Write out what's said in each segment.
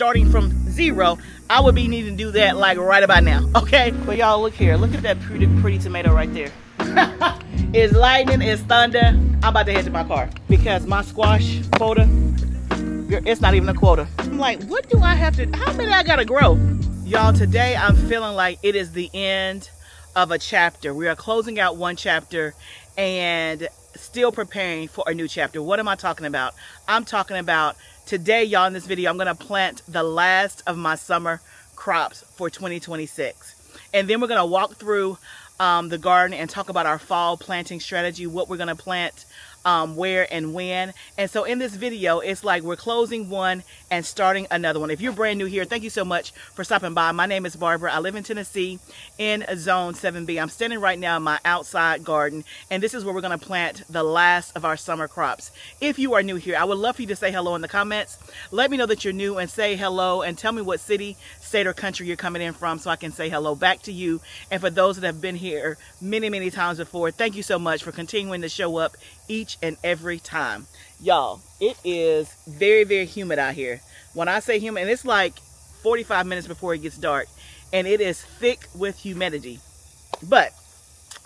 starting from zero, I would be needing to do that like right about now, okay? But y'all look here, look at that pretty tomato right there. It's lightning, it's thunder. I'm about to head to my car because my squash quota, it's not even a quota. I'm like, what do I have to, how many I gotta grow? Y'all, today I'm feeling like it is the end of a chapter. We are closing out one chapter and still preparing for a new chapter. What am I talking about? I'm talking about today, y'all, in this video, I'm gonna plant the last of my summer crops for 2026. And then we're gonna walk through the garden and talk about our fall planting strategy, what we're gonna plant, where and when. And so in this video, it's like we're closing one and starting another one. If you're brand new here, thank you so much for stopping by. My name is Barbara. I live in Tennessee in Zone 7B. I'm standing right now in my outside garden, and this is where we're going to plant the last of our summer crops. If you are new here, I would love for you to say hello in the comments. Let me know that you're new and say hello, and tell me what city, state, or country you're coming in from so I can say hello back to you. And for those that have been here many times before, thank you so much for continuing to show up each and every time. Y'all, it is very humid out here. When I say humid, and it's like 45 minutes before it gets dark, and it is thick with humidity. But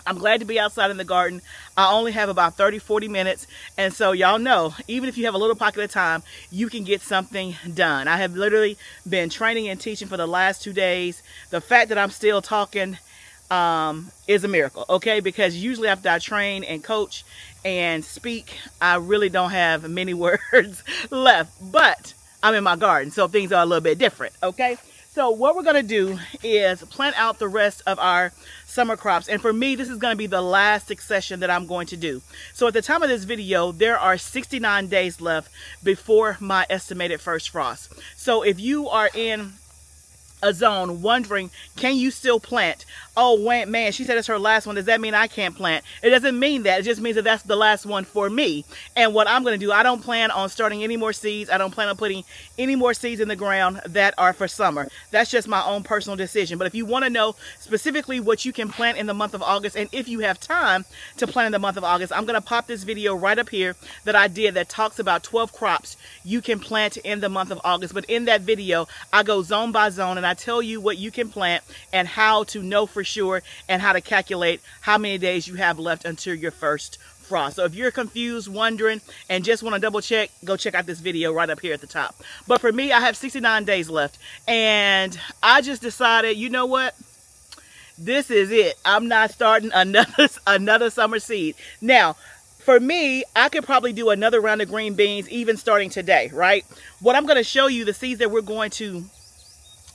I'm glad to be outside in the garden. I only have about 30-40 minutes, and so y'all know, even if you have a little pocket of time, you can get something done. I have literally been training and teaching for the last 2 days. The fact that I'm still talking is a miracle, okay? Because usually after I train and coach and speak, I really don't have many words left, but I'm in my garden, so things are a little bit different, okay? So what we're gonna do is plant out the rest of our summer crops, and for me, this is gonna be the last succession that I'm going to do. So at the time of this video, there are 69 days left before my estimated first frost. So if you are in a zone wondering, can you still plant? Oh man, she said it's her last one. Does that mean I can't plant? It doesn't mean that. It just means that that's the last one for me. And what I'm going to do, I don't plan on starting any more seeds. I don't plan on putting any more seeds in the ground that are for summer. That's just my own personal decision. But if you want to know specifically what you can plant in the month of August, and if you have time to plant in the month of August, I'm going to pop this video right up here that I did that talks about 12 crops you can plant in the month of August. But in that video, I go zone by zone and I tell you what you can plant and how to know for sure, and how to calculate how many days you have left until your first frost. So if you're confused, wondering, and just want to double check, go check out this video right up here at the top. But for me, I have 69 days left, and I just decided, you know what? This is it. I'm not starting another summer seed. Now, for me, I could probably do another round of green beans even starting today, right? What I'm going to show you, the seeds that we're going to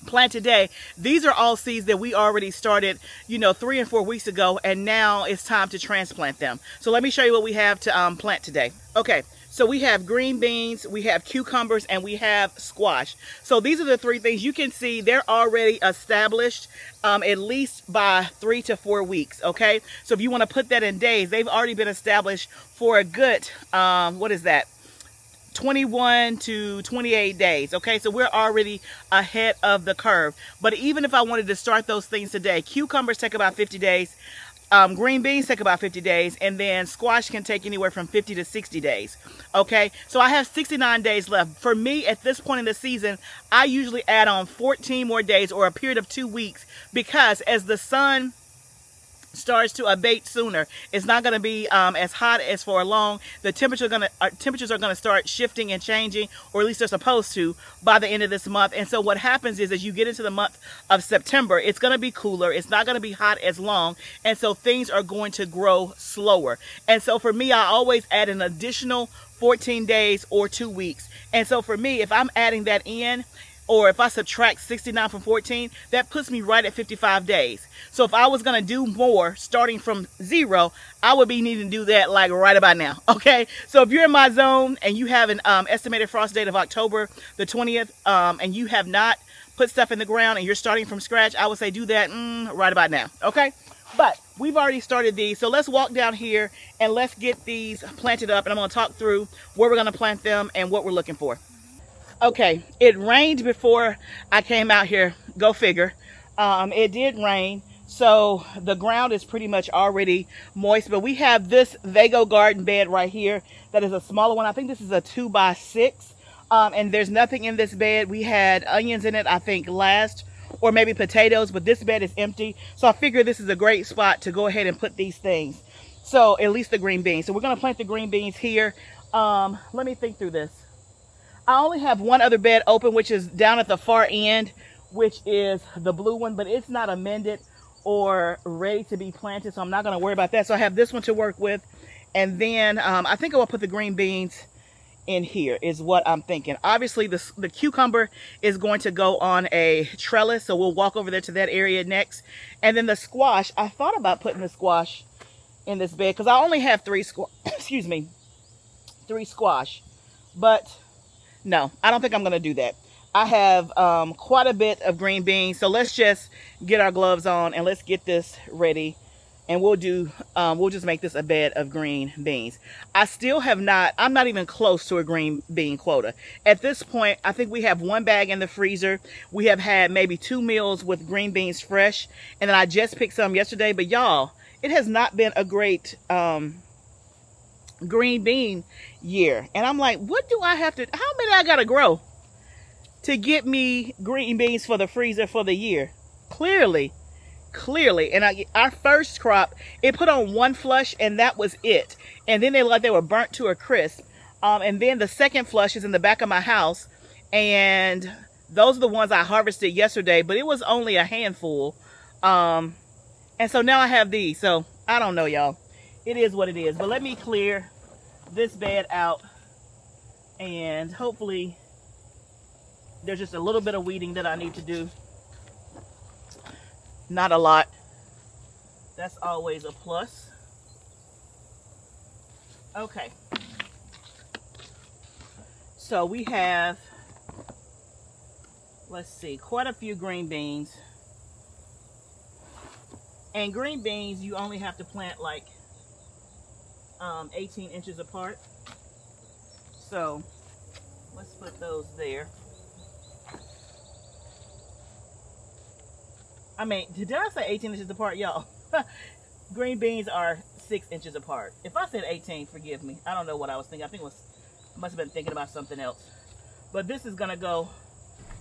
plant today, these are all seeds that we already started, 3 and 4 weeks ago, and now it's time to transplant them. So let me show you what we have to plant today. Okay, so we have green beans, we have cucumbers, and we have squash. So these are the three things. You can see they're already established at least by 3 to 4 weeks, okay? So if you want to put that in days, they've already been established for a good, 21 to 28 days, okay? So we're already ahead of the curve. But even if I wanted to start those things today, cucumbers take about 50 days, green beans take about 50 days, and then squash can take anywhere from 50 to 60 days, okay? So I have 69 days left. For me, at this point in the season, I usually add on 14 more days, or a period of 2 weeks, because as the sun starts to abate sooner, it's not going to be as hot as for long. The temperatures are going to start shifting and changing, or at least they're supposed to, by the end of this month. And so what happens is, as you get into the month of September, it's going to be cooler. It's not going to be hot as long, and so things are going to grow slower. And so for me, I always add an additional 14 days or 2 weeks. And so for me, if I'm adding that in, or if I subtract 69 from 14, that puts me right at 55 days. So if I was gonna do more starting from zero, I would be needing to do that like right about now, okay? So if you're in my zone and you have an estimated frost date of October the 20th, and you have not put stuff in the ground and you're starting from scratch, I would say do that right about now, okay? But we've already started these, so let's walk down here and let's get these planted up, and I'm gonna talk through where we're gonna plant them and what we're looking for. Okay, it rained before I came out here, go figure. It did rain, so the ground is pretty much already moist, but we have this Vago garden bed right here that is a smaller one. I think this is a 2x6. And there's nothing in this bed. We had onions in it, I think, last, or maybe potatoes, but this bed is empty. So I figure this is a great spot to go ahead and put these things. So at least the green beans. So we're going to plant the green beans here. Let me think through this. I only have one other bed open, which is down at the far end, which is the blue one, but it's not amended or ready to be planted, so I'm not going to worry about that. So I have this one to work with, and then I think I will put the green beans in here is what I'm thinking. Obviously, the cucumber is going to go on a trellis, so we'll walk over there to that area next. And then the squash, I thought about putting the squash in this bed because I only have three excuse me, three squash, but no, I don't think I'm going to do that. I have quite a bit of green beans. So let's just get our gloves on and let's get this ready. And we'll just make this a bed of green beans. I'm not even close to a green bean quota. At this point, I think we have one bag in the freezer. We have had maybe 2 meals with green beans fresh. And then I just picked some yesterday. But y'all, it has not been a great green bean year. And I'm like, how many I gotta grow to get me green beans for the freezer for the year? Clearly. And our first crop, it put on one flush and that was it. And then they were burnt to a crisp. And then the second flush is in the back of my house. And those are the ones I harvested yesterday, but it was only a handful. And so now I have these. So I don't know, y'all. It is what it is. But let me clear this bed out, and hopefully there's just a little bit of weeding that I need to do. Not a lot. That's always a plus. Okay. So we have, let's see, quite a few green beans. And green beans, you only have to plant like 18 inches apart. So let's put those there. I mean, did I say 18 inches apart, y'all? Green beans are 6 inches apart. If I said 18, forgive me. I don't know what I was thinking. I must have been thinking about something else. But this is gonna go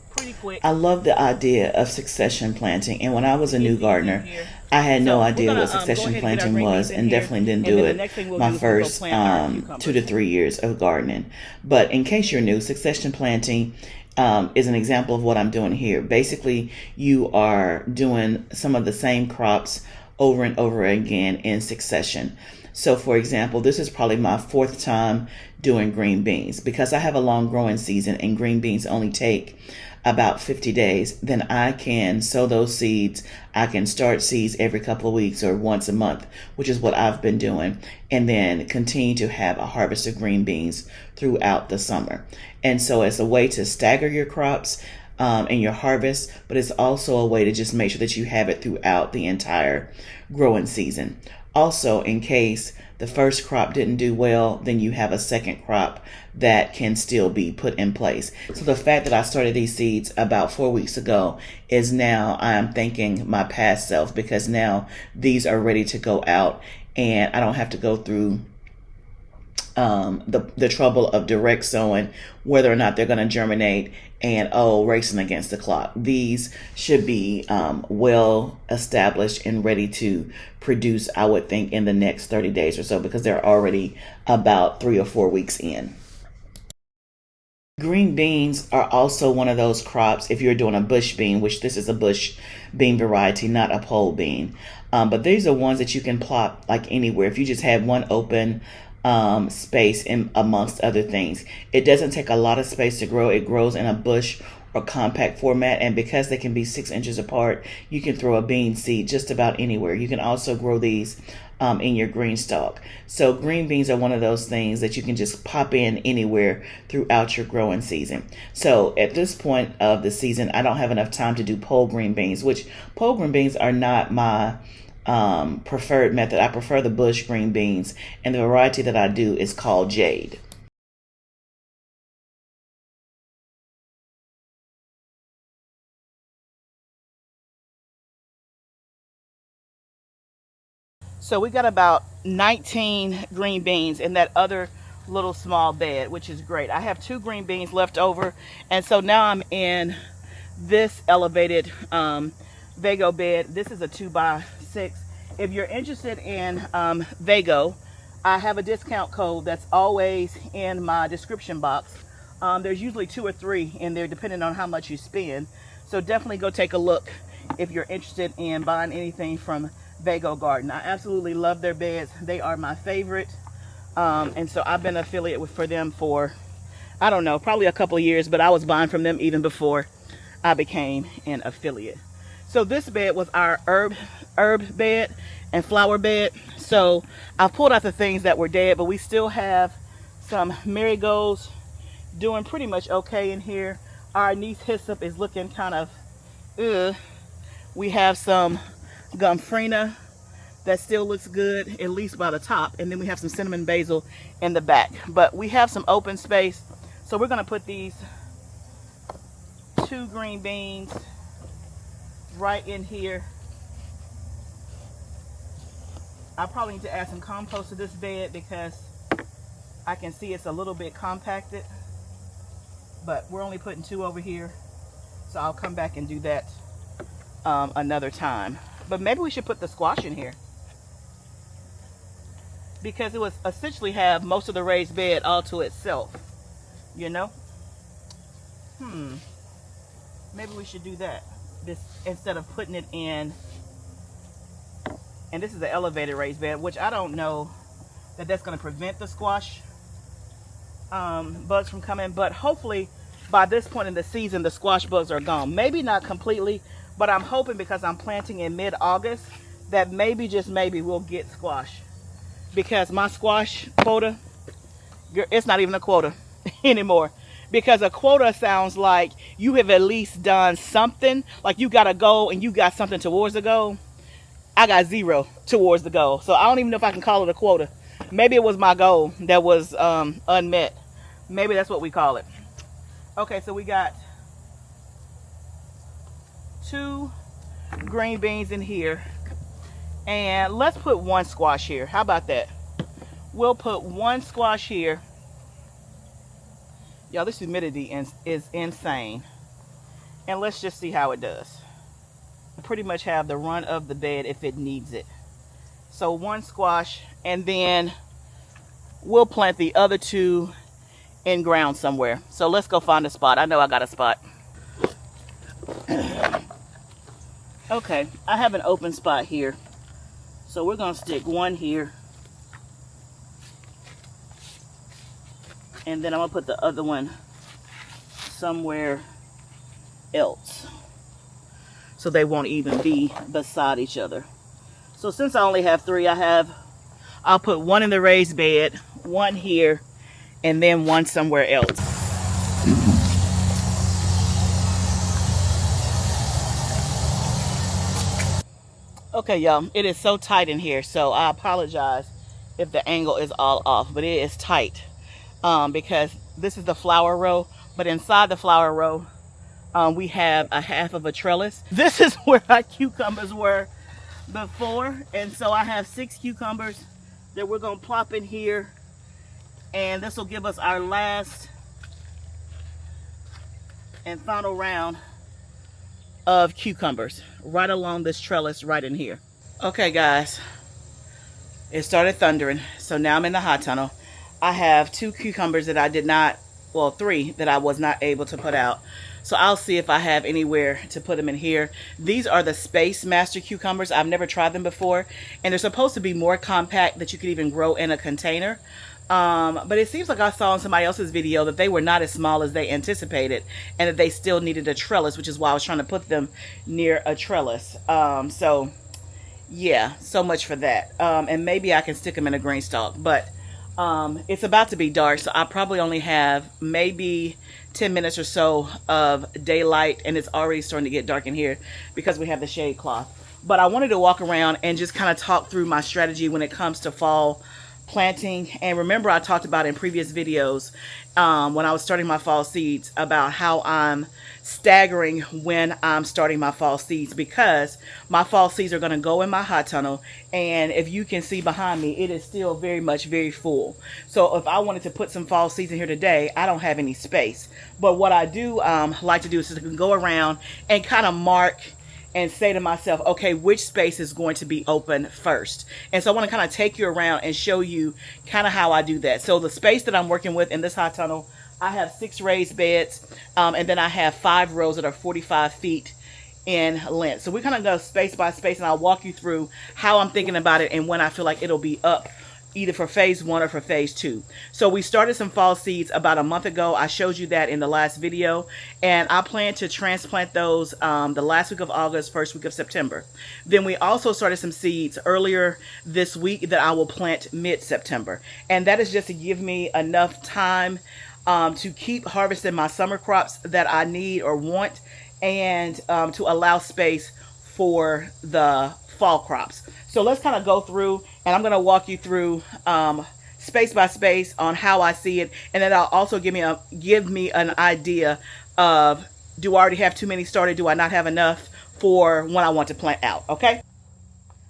pretty quick. I love the idea of succession planting, and when I was a new gardener, I had no idea what succession planting was, and definitely didn't do it my first 2 to 3 years of gardening. But in case you're new, succession planting is an example of what I'm doing here. Basically, you are doing some of the same crops over and over again in succession. So for example, this is probably my 4th time doing green beans. Because I have a long growing season and green beans only take about 50 days, then I can sow those seeds. I can start seeds every couple of weeks or once a month, which is what I've been doing, and then continue to have a harvest of green beans throughout the summer. And so it's a way to stagger your crops in your harvest, but it's also a way to just make sure that you have it throughout the entire growing season. Also, in case the first crop didn't do well, then you have a second crop that can still be put in place. So the fact that I started these seeds about 4 weeks ago is now I am thanking my past self, because now these are ready to go out and I don't have to go through the trouble of direct sowing, whether or not they're going to germinate, and racing against the clock. These should be well established and ready to produce, I would think, in the next 30 days or so, because they're already about 3 or 4 weeks in. Green beans are also one of those crops, if you're doing a bush bean, which this is a bush bean variety, not a pole bean. But these are ones that you can plot like anywhere. If you just have one open space in amongst other things. It doesn't take a lot of space to grow. It grows in a bush or compact format, and because they can be 6 inches apart, you can throw a bean seed just about anywhere. You can also grow these in your green stalk. So green beans are one of those things that you can just pop in anywhere throughout your growing season. So at this point of the season, I don't have enough time to do pole green beans, which pole green beans are not my preferred method. I prefer the bush green beans, and the variety that I do is called Jade. So we got about 19 green beans in that other little small bed, which is great. I have 2 green beans left over, and so now I'm in this elevated Vago bed. This is a 2x6. If you're interested in Vago, I have a discount code that's always in my description box. There's usually 2 or 3 in there depending on how much you spend. So definitely go take a look if you're interested in buying anything from Vago Garden. I absolutely love their beds. They are my favorite. And so I've been an affiliate for them for, I don't know, probably a couple of years, but I was buying from them even before I became an affiliate. So this bed was our herb bed and flower bed. So I've pulled out the things that were dead, but we still have some marigolds doing pretty much okay in here. Our anise hyssop is looking kind of we have some gomphrena that still looks good, at least by the top, and then we have some cinnamon basil in the back. But we have some open space, so we're going to put these 2 green beans right in here. I probably need to add some compost to this bed because I can see it's a little bit compacted, but we're only putting 2 over here, so I'll come back and do that another time. But maybe we should put the squash in here, because it would essentially have most of the raised bed all to itself, you know. Maybe we should do that, this instead of putting it in. And this is the elevated raised bed, which I don't know that that's going to prevent the squash bugs from coming, but hopefully by this point in the season the squash bugs are gone. Maybe not completely, but I'm hoping, because I'm planting in mid-August, that maybe, just maybe, we'll get squash. Because my squash quota, it's not even a quota anymore. Because a quota sounds like you have at least done something, like you got a goal and you got something towards the goal. I got 0 towards the goal, so I don't even know if I can call it a quota. Maybe it was my goal that was unmet. Maybe that's what we call it. Okay, so we got 2 green beans in here, and let's put 1 squash here. How about that? We'll put 1 squash here. Y'all, this humidity is insane, and let's just see how it does. I pretty much have the run of the bed if it needs it. So 1 squash, and then we'll plant the other 2 in ground somewhere. So let's go find a spot. I know I got a spot. Okay, I have an open spot here, so we're gonna stick 1 here, and then I'm gonna put the other one somewhere else, so they won't even be beside each other. So since I only have 3, I'll put 1 in the raised bed, 1 here, and then 1 somewhere else. Okay, y'all, it is so tight in here, so I apologize if the angle is all off, but it is tight because this is the flower row, but inside the flower row we have a half of a trellis. This is where our cucumbers were before, and so I have 6 cucumbers that we're gonna plop in here, and this will give us our last and final round of cucumbers right along this trellis right in here. Okay guys, it started thundering, so now I'm in the hot tunnel. I have 2 cucumbers that I did not, well, 3 that I was not able to put out. So I'll see if I have anywhere to put them in here. These are the Space Master cucumbers. I've never tried them before, and they're supposed to be more compact, that you could even grow in a container. But it seems like I saw in somebody else's video that they were not as small as they anticipated, and that they still needed a trellis, which is why I was trying to put them near a trellis. So yeah, so much for that. And maybe I can stick them in a green stalk, but it's about to be dark, so I probably only have maybe 10 minutes or so of daylight, and it's already starting to get dark in here because we have the shade cloth. But I wanted to walk around and just kind of talk through my strategy when it comes to fall planting. And remember, I talked about in previous videos when I was starting my fall seeds about how I'm staggering when I'm starting my fall seeds, because my fall seeds are going to go in my hot tunnel, and if you can see behind me, it is still very full. So if I wanted to put some fall seeds in here today, I don't have any space. But what I do like to do is to go around and kind of mark and say to myself, okay, which space is going to be open first? And so I want to kind of take you around and show you kind of how I do that. So the space that I'm working with in this hot tunnel, I have 6 raised beds, and then I have 5 rows that are 45 feet in length. So we kind of go space by space, and I'll walk you through how I'm thinking about it and when I feel like it'll be up, either for phase 1 or for phase 2. So we started some fall seeds about a month ago. I showed you that in the last video, and I plan to transplant those the last week of August, first week of September. Then we also started some seeds earlier this week that I will plant mid-September, and that is just to give me enough time to keep harvesting my summer crops that I need or want, and to allow space for the fall crops. So let's kind of go through, and I'm going to walk you through space by space on how I see it, and then I'll also give me an idea of, do I already have too many started? Do I not have enough for when I want to plant out? Okay.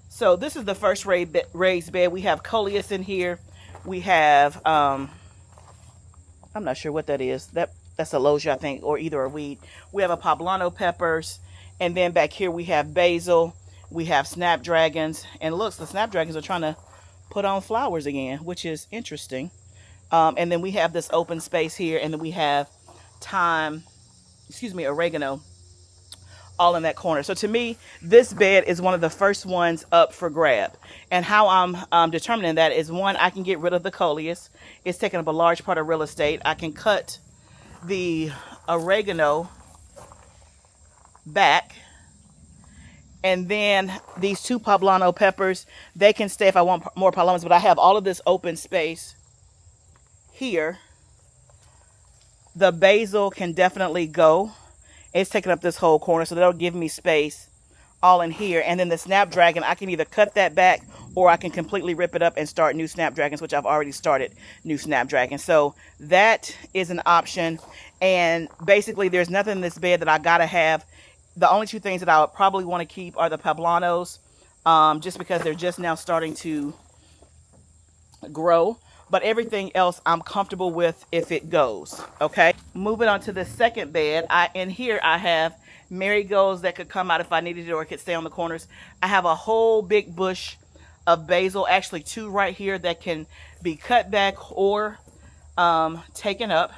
So this is the first raised bed. We have coleus in here. We have I'm not sure what that is. That's a logia, I think, or either a weed. We have a poblano peppers, and then back here we have basil. We have snapdragons, and looks, the snapdragons are trying to put on flowers again, which is interesting. And then we have this open space here, and then we have oregano all in that corner. So to me, this bed is one of the first ones up for grab. And how I'm determining that is, one, I can get rid of the coleus. It's taking up a large part of real estate. I can cut the oregano back. And then these 2 poblano peppers, they can stay if I want more poblanos, but I have all of this open space here. The basil can definitely go. It's taking up this whole corner, so that'll give me space all in here. And then the snapdragon, I can either cut that back, or I can completely rip it up and start new snapdragons, which I've already started new snapdragons. So that is an option. And basically, there's nothing in this bed that I gotta have. The only 2 things that I would probably want to keep are the poblanos, just because they're just now starting to grow. But everything else I'm comfortable with if it goes. Okay. Moving on to the second bed. In here I have marigolds that could come out if I needed it, or it could stay on the corners. I have a whole big bush of basil, actually 2 right here, that can be cut back or taken up.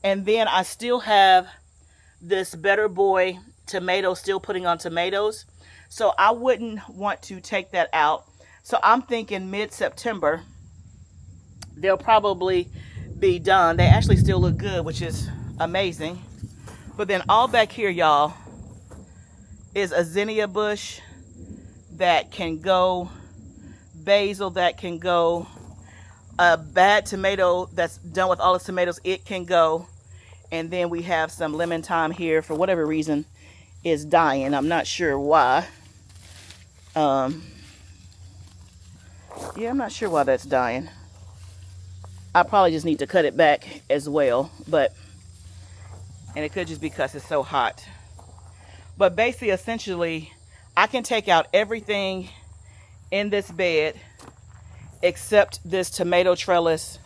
And then I still have this Better Boy tomato still putting on tomatoes, so I wouldn't want to take that out. So I'm thinking mid-September they'll probably be done. They actually still look good, which is amazing. But then all back here, y'all, is a zinnia bush that can go, basil that can go, a bad tomato that's done with all its tomatoes, it can go. And then we have some lemon thyme here, for whatever reason is dying. I'm not sure why. Yeah, I'm not sure why that's dying. I probably just need to cut it back as well, and it could just be because it's so hot. But basically, essentially, I can take out everything in this bed except this tomato trellis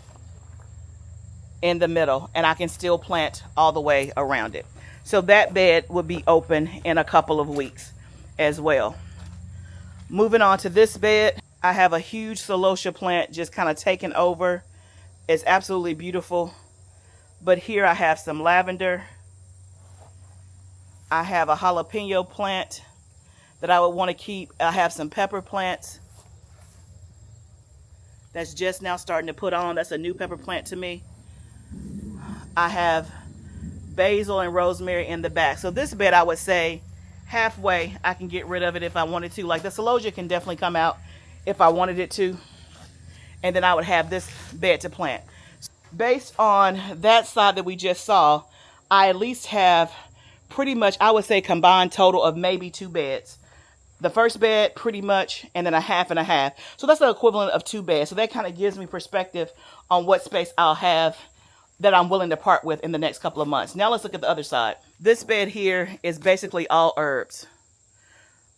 in the middle, and I can still plant all the way around it. So that bed will be open in a couple of weeks as well. Moving on to this bed, I have a huge celosia plant just kind of taken over. It's absolutely beautiful. But here I have some lavender. I have a jalapeno plant that I would want to keep. I have some pepper plants that's just now starting to put on. That's a new pepper plant to me. I have basil and rosemary in the back. So this bed, I would say halfway I can get rid of it if I wanted to. Like the celosia can definitely come out if I wanted it to. And then I would have this bed to plant. Based on that side that we just saw, I at least have pretty much, I would say, combined total of maybe 2 beds The first bed pretty much, and then a half and a half. So that's the equivalent of 2 beds. So that kind of gives me perspective on what space I'll have that I'm willing to part with in the next couple of months. Now let's look at the other side. This bed here is basically all herbs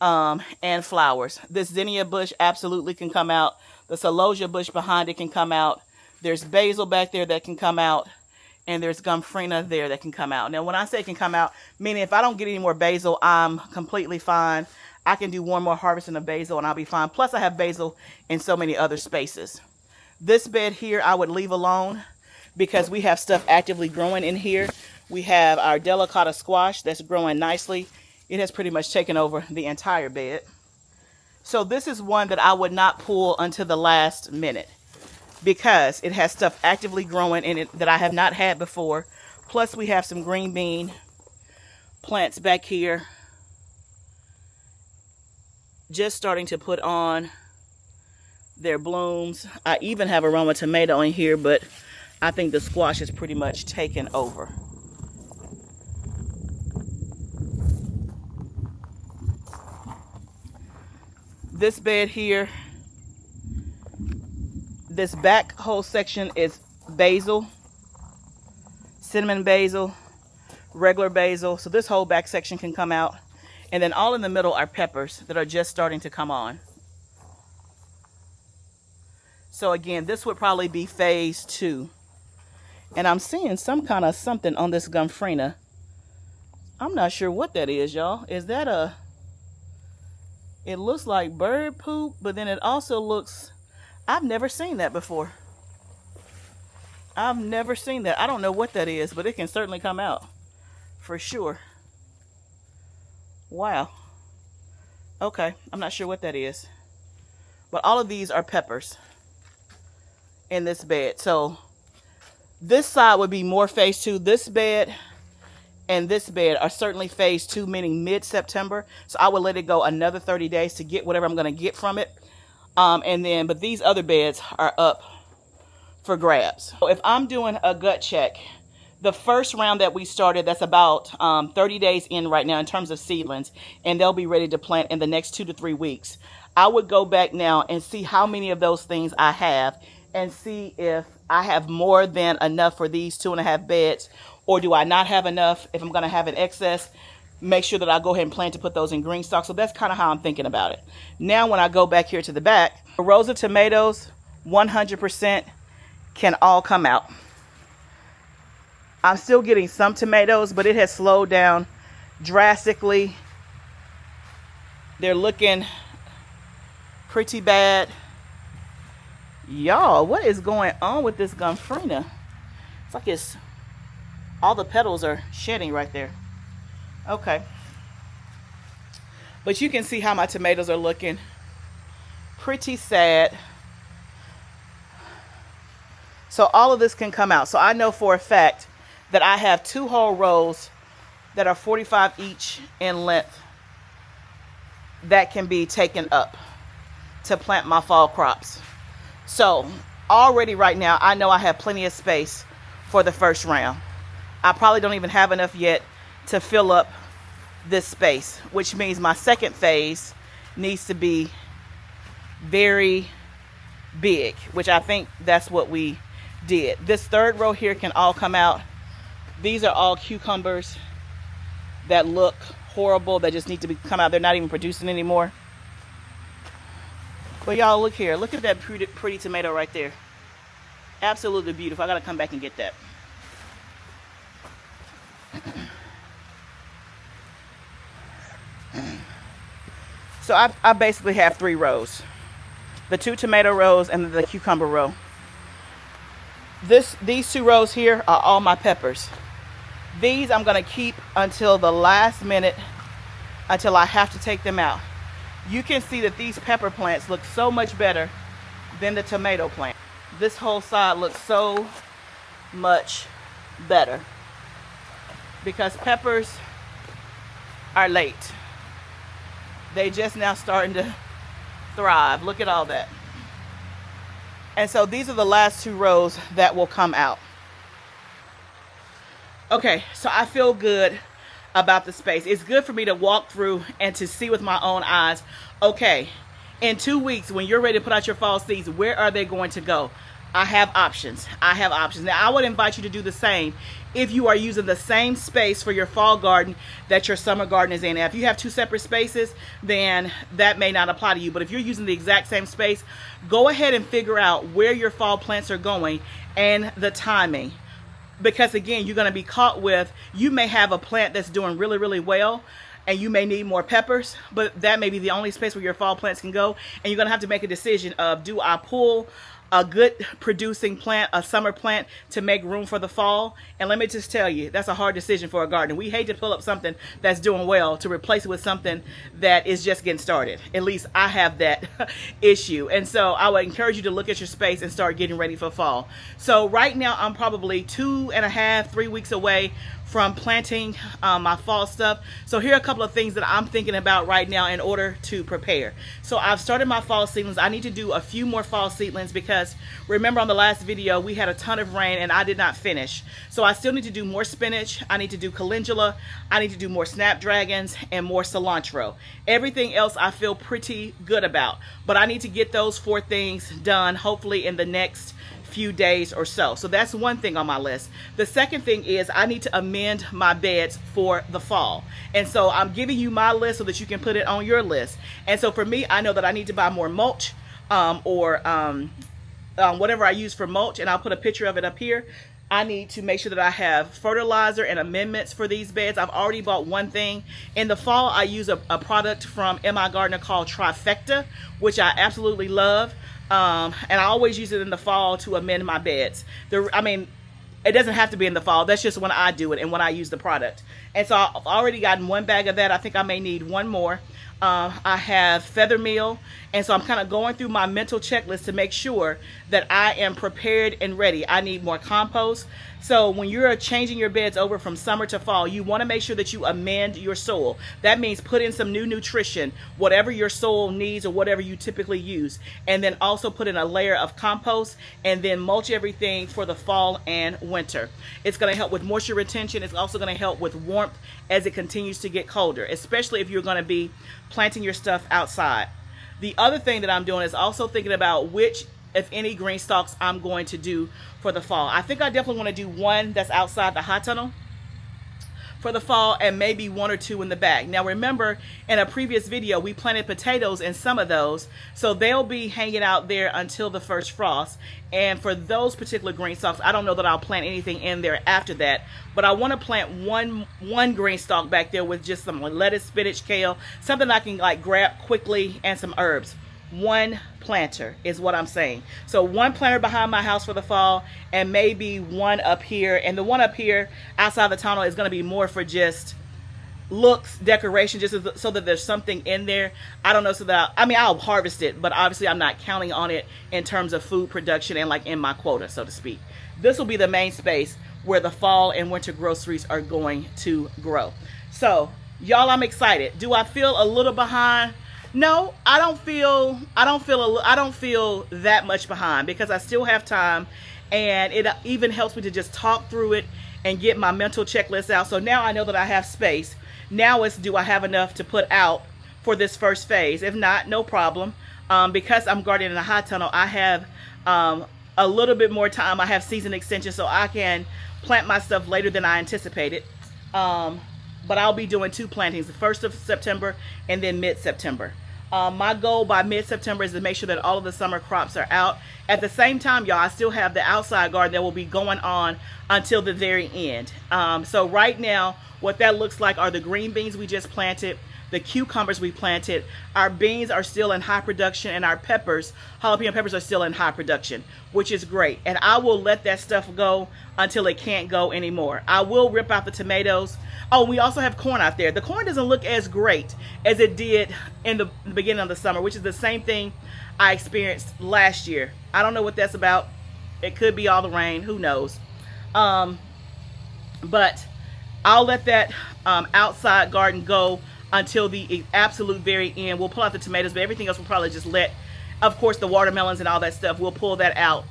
and flowers. This zinnia bush absolutely can come out. The celosia bush behind it can come out. There's basil back there that can come out. And there's gomphrena there that can come out. Now, when I say can come out, meaning if I don't get any more basil, I'm completely fine. I can do one more harvesting of basil and I'll be fine. Plus, I have basil in so many other spaces. This bed here, I would leave alone because we have stuff actively growing in here. We have our delicata squash that's growing nicely. It has pretty much taken over the entire bed. So this is one that I would not pull until the last minute, because it has stuff actively growing in it that I have not had before. Plus we have some green bean plants back here just starting to put on their blooms. I even have a Roma tomato in here, but I think the squash is pretty much taken over. This bed here, this back whole section is basil, cinnamon basil, regular basil. So this whole back section can come out. And then all in the middle are peppers that are just starting to come on. So again, this would probably be phase 2. And I'm seeing some kind of something on this gomphrena. I'm not sure what that is, y'all. Is that a... It looks like bird poop, but then it also looks... I've never seen that before. I've never seen that. I don't know what that is, but it can certainly come out for sure. Wow. Okay, I'm not sure what that is. But all of these are peppers in this bed. So this side would be more phase 2. This bed and this bed are certainly phase 2, meaning mid-September. So I would let it go another 30 days to get whatever I'm going to get from it. But these other beds are up for grabs. So if I'm doing a gut check, the first round that we started, that's about 30 days in right now in terms of seedlings, and they'll be ready to plant in the next 2 to 3 weeks. I would go back now and see how many of those things I have and see if I have more than enough for these 2.5 beds, or do I not have enough? If I'm going to have an excess, make sure that I go ahead and plan to put those in green stock. So that's kind of how I'm thinking about it. Now, when I go back here to the back, the rows of tomatoes, 100% can all come out. I'm still getting some tomatoes, but it has slowed down drastically. They're looking pretty bad. Y'all, what is going on with this gomphrena? It's like it's all the petals are shedding right there. Okay. But you can see how my tomatoes are looking. Pretty sad. So all of this can come out. So I know for a fact that I have 2 whole rows that are 45 each in length that can be taken up to plant my fall crops. So already right now, I know I have plenty of space for the first round. I probably don't even have enough yet to fill up this space, which means my second phase needs to be very big, which I think that's what we did. This third row here can all come out. These are all cucumbers that look horrible, that just need to come out. They're not even producing anymore. But y'all, look here. Look at that pretty tomato right there. Absolutely beautiful. I gotta come back and get that. So I basically have 3 rows. The 2 tomato rows and the cucumber row. These 2 rows here are all my peppers. These I'm going to keep until the last minute, until I have to take them out. You can see that these pepper plants look so much better than the tomato plant. This whole side looks so much better because peppers are late. They just now starting to thrive. Look at all that. And so these are the last 2 rows that will come out. Okay, so I feel good about the space. It's good for me to walk through and to see with my own eyes, okay, in 2 weeks when you're ready to put out your fall seeds, where are they going to go? I have options. I have options. Now, I would invite you to do the same if you are using the same space for your fall garden that your summer garden is in. Now, if you have 2 separate spaces, then that may not apply to you. But if you're using the exact same space, go ahead and figure out where your fall plants are going and the timing. Because again, you're going to be caught with, you may have a plant that's doing really, really well, and you may need more peppers, but that may be the only space where your fall plants can go. And you're going to have to make a decision of, do I pull a good producing plant, a summer plant, to make room for the fall? And let me just tell you, that's a hard decision for a garden. We hate to pull up something that's doing well to replace it with something that is just getting started. At least I have that issue. And so I would encourage you to look at your space and start getting ready for fall. So right now I'm probably 2.5, 3 weeks away from planting my fall stuff. So here are a couple of things that I'm thinking about right now in order to prepare. So I've started my fall seedlings. I need to do a few more fall seedlings because remember on the last video we had a ton of rain and I did not finish. So I still need to do more spinach. I need to do calendula. I need to do more snapdragons and more cilantro. Everything else I feel pretty good about, but I need to get those 4 things done hopefully in the next few days or so. So that's one thing on my list. The second thing is I need to amend my beds for the fall. And so I'm giving you my list so that you can put it on your list. And so for me, I know that I need to buy more mulch or whatever I use for mulch, and I'll put a picture of it up here. I need to make sure that I have fertilizer and amendments for these beds. I've already bought one thing. In the fall, I use a product from M.I. Gardener called Trifecta, which I absolutely love. And I always use it in the fall to amend my beds. I mean, it doesn't have to be in the fall. That's just when I do it and when I use the product. And so I've already gotten 1 bag of that. I think I may need 1 more. I have feather meal. And so I'm kind of going through my mental checklist to make sure that I am prepared and ready. I need more compost. So when you're changing your beds over from summer to fall, you want to make sure that you amend your soil. That means put in some new nutrition, whatever your soil needs or whatever you typically use. And then also put in a layer of compost and then mulch everything for the fall and winter. It's going to help with moisture retention. It's also going to help with warmth as it continues to get colder, especially if you're going to be planting your stuff outside. The other thing that I'm doing is also thinking about which, if any, green stalks I'm going to do for the fall. I think I definitely want to do one that's outside the high tunnel for the fall and maybe 1 or 2 in the back. Now remember, in a previous video we planted potatoes in some of those, so they'll be hanging out there until the first frost. And for those particular green stalks, I don't know that I'll plant anything in there after that, but I want to plant one green stalk back there with just some lettuce, spinach, kale, something I can like grab quickly, and some herbs. 1 planter is what I'm saying. So 1 planter behind my house for the fall, and maybe 1 up here. And the one up here outside the tunnel is going to be more for just looks, decoration, just so that there's something in there. I don't know, so that I mean, I'll harvest it, but obviously I'm not counting on it in terms of food production and like in my quota, so to speak. This will be the main space where the fall and winter groceries are going to grow. So y'all, I'm excited. Do I feel a little behind? No, I don't feel that much behind because I still have time, and it even helps me to just talk through it and get my mental checklist out. So now I know that I have space. Now it's, do I have enough to put out for this first phase? If not, no problem. Because I'm gardening in a high tunnel, I have a little bit more time. I have season extension, so I can plant my stuff later than I anticipated. But I'll be doing 2 plantings, the 1st of September and then mid-September. My goal by mid-September is to make sure that all of the summer crops are out. At the same time, y'all, I still have the outside garden that will be going on until the very end. So right now, what that looks like are the green beans we just planted, the cucumbers we planted. Our beans are still in high production, and our peppers, jalapeno peppers, are still in high production, which is great. And I will let that stuff go until it can't go anymore. I will rip out the tomatoes. Oh, we also have corn out there. The corn doesn't look as great as it did in the beginning of the summer, which is the same thing I experienced last year. I don't know what that's about. It could be all the rain. Who knows? But I'll let that outside garden go until the absolute very end. We'll pull out the tomatoes, but everything else we'll probably just let, of course, the watermelons and all that stuff, we'll pull that out.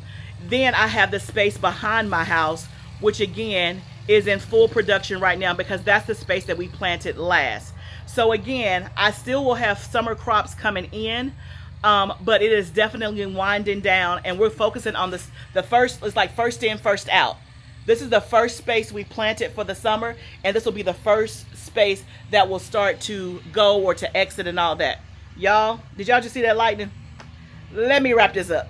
Then I have the space behind my house, which again is in full production right now because that's the space that we planted last. So again, I still will have summer crops coming in, but it is definitely winding down, and we're focusing on this. The first, it's like first in, first out. This is the first space we planted for the summer, and this will be the first space that will start to go or to exit and all that. Y'all, did y'all just see that lightning? Let me wrap this up.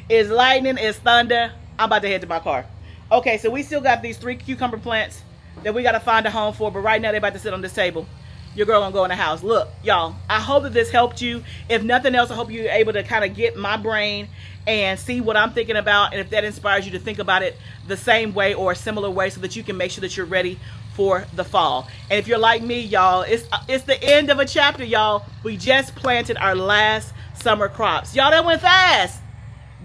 It's lightning, it's thunder. I'm about to head to my car. Okay, so we still got these 3 cucumber plants that we got to find a home for, but right now they're about to sit on this table. Your girl gonna go in the house. Look, y'all, I hope that this helped you. If nothing else, I hope you're able to kind of get my brain and see what I'm thinking about, and if that inspires you to think about it the same way or a similar way so that you can make sure that you're ready for the fall. And if you're like me, y'all, it's the end of a chapter, y'all. We just planted our last summer crops. Y'all, that went fast.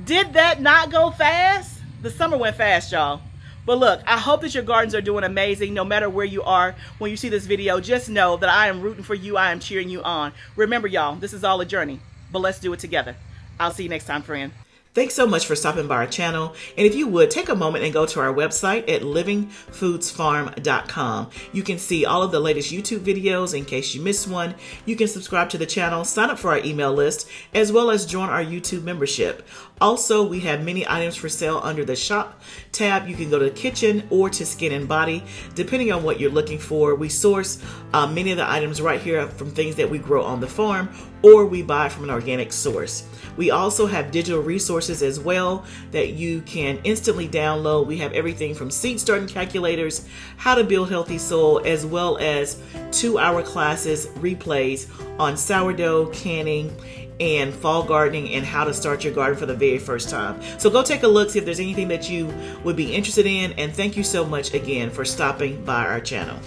Did that not go fast? The summer went fast, y'all. But look, I hope that your gardens are doing amazing no matter where you are. When you see this video, just know that I am rooting for you. I am cheering you on. Remember, y'all, this is all a journey, but let's do it together. I'll see you next time, friend. Thanks so much for stopping by our channel. And if you would, take a moment and go to our website at livingfoodsfarm.com. You can see all of the latest YouTube videos in case you missed one. You can subscribe to the channel, sign up for our email list, as well as join our YouTube membership. Also, we have many items for sale under the shop tab. You can go to kitchen or to skin and body, depending on what you're looking for. We source many of the items right here from things that we grow on the farm, or we buy from an organic source. We also have digital resources as well that you can instantly download. We have everything from seed starting calculators, how to build healthy soil, as well as 2-hour classes, replays on sourdough, canning, and fall gardening, and how to start your garden for the very first time. So go take a look, see if there's anything that you would be interested in, and thank you so much again for stopping by our channel.